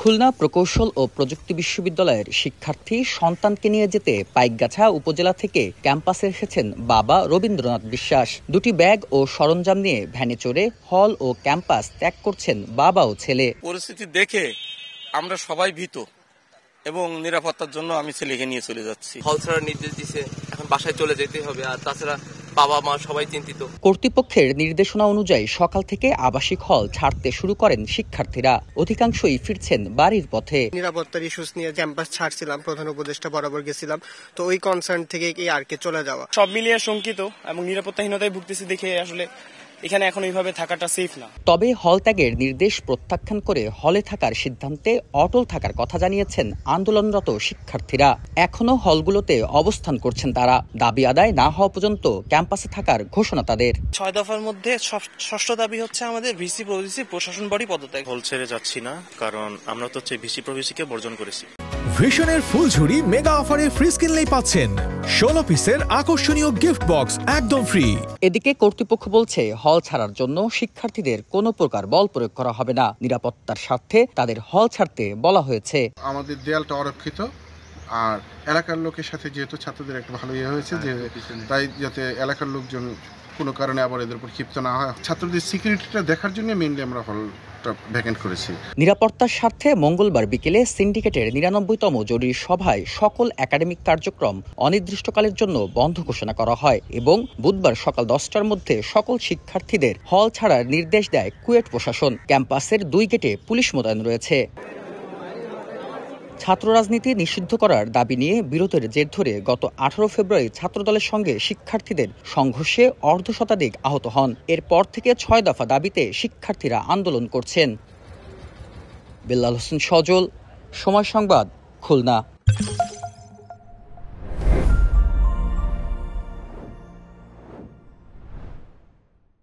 খুলনা প্রকৌশল ও প্রযুক্তি বিশ্ববিদ্যালয়ের শিক্ষার্থী সন্তানকে নিয়ে যেতে পাইকগাছা উপজেলা থেকে ক্যাম্পাসে এসেছেন বাবা রবীন্দ্রনাথ বিশ্বাস। দুটি ব্যাগ ও সরঞ্জাম নিয়ে ভ্যানে চড়ে হল ও ক্যাম্পাস ত্যাগ করছেন বাবা ও ছেলে। পরিস্থিতি দেখে আমরা সবাই ভীত এবং নিরাপত্তার জন্য আমি ছেলেকে নিয়ে চলে যাচ্ছি। হল ছাড়ার নির্দেশ দিয়েছে, এখন বাসায় চলে যেতে হবে। আর তাছাড়া বাবা মা সবাই চিন্তিত। কর্তৃপক্ষের নির্দেশনা অনুযায়ী সকাল থেকে আবাসিক হল ছাড়তে শুরু করেন শিক্ষার্থীরা। অধিকাংশই ফিরছেন বাড়ির পথে। নিরাপত্তার ইস্যুস নিয়ে ক্যাম্পাস ছাড়ছিলাম, প্রধান উপদেষ্টা বরাবর গেছিলাম, তো ওই কনসার্ন থেকে আর কে চলে যাওয়া সব মিলিয়ে শঙ্কিত এবং নিরাপত্তাহীনতায় ভুগতেছি দেখে আসলে এখানে এখন এইভাবে থাকাটা সেফ না। তবে হল ত্যাগের নির্দেশ প্রত্যাখ্যান করে হলে থাকার সিদ্ধান্তে অটল থাকার কথা জানিয়েছেন আন্দোলনরত শিক্ষার্থীরা। এখনো হলগুলোতে অবস্থান করছেন তারা। দাবি আদায় না হওয়া পর্যন্ত ক্যাম্পাসে থাকার ঘোষণা তাদের। ৬ দফার মধ্যে ষষ্ঠ দাবি হচ্ছে আমাদের ভিসি প্রভিসি প্রশাসন বডি পদত্যাগ। হল ছেড়ে যাচ্ছি না, কারণ আমরা তো ভিসি প্রভিসিকে বর্জন করেছি। ভিশনের ফুলঝুরি মেগা অফারে ফ্রিজ কিনলেই পাচ্ছেন 16 পিসের আকর্ষণীয় গিফট বক্স একদম ফ্রি। এদিকে কর্তৃপক্ষ বলছে হল ছাড়ার জন্য শিক্ষার্থীদের কোনো প্রকার বল প্রয়োগ করা হবে না। নিরাপত্তার স্বার্থে তাদের হল ছাড়তে বলা হয়েছে। আমাদের দেয়ালটা অরক্ষিত, আর এলাকার লোকের সাথে যেহেতু ছাত্রদের একটা ভালো হয়েছে, যে তাই যাতে এলাকার লোকজন কোনো কারণে আবার এদের উপর ক্ষিপ্ত না হয়, ছাত্রদের সিকিউরিটিটা দেখার জন্য মেইনলি আমরা হলটা ভ্যাকেন্ট করেছি। নিরাপত্তার স্বার্থে মঙ্গলবার বিকেলে সিন্ডিকেটের ৯৯তম জরুরি সভায় সকল একাডেমিক কার্যক্রম অনির্দিষ্টকালের জন্য বন্ধ ঘোষণা করা হয় এবং বুধবার সকাল 10টার মধ্যে সকল শিক্ষার্থীদের হল ছাড়ার নির্দেশ দেয় কুয়েট প্রশাসন। ক্যাম্পাসের 2 গেটে পুলিশ মোতায়েন রয়েছে। ছাত্র রাজনীতি নিষিদ্ধ করার দাবি নিয়ে বিরোধের জের ধরে গত 18 ফেব্রুয়ারি ছাত্রদলের সঙ্গে শিক্ষার্থীদের সংঘর্ষে অর্ধশতাধিক আহত হন। এরপর থেকে 6 দফা দাবিতে শিক্ষার্থীরা আন্দোলন করছেন। বেল্লাল হোসেন সজল, সময় সংবাদ, খুলনা।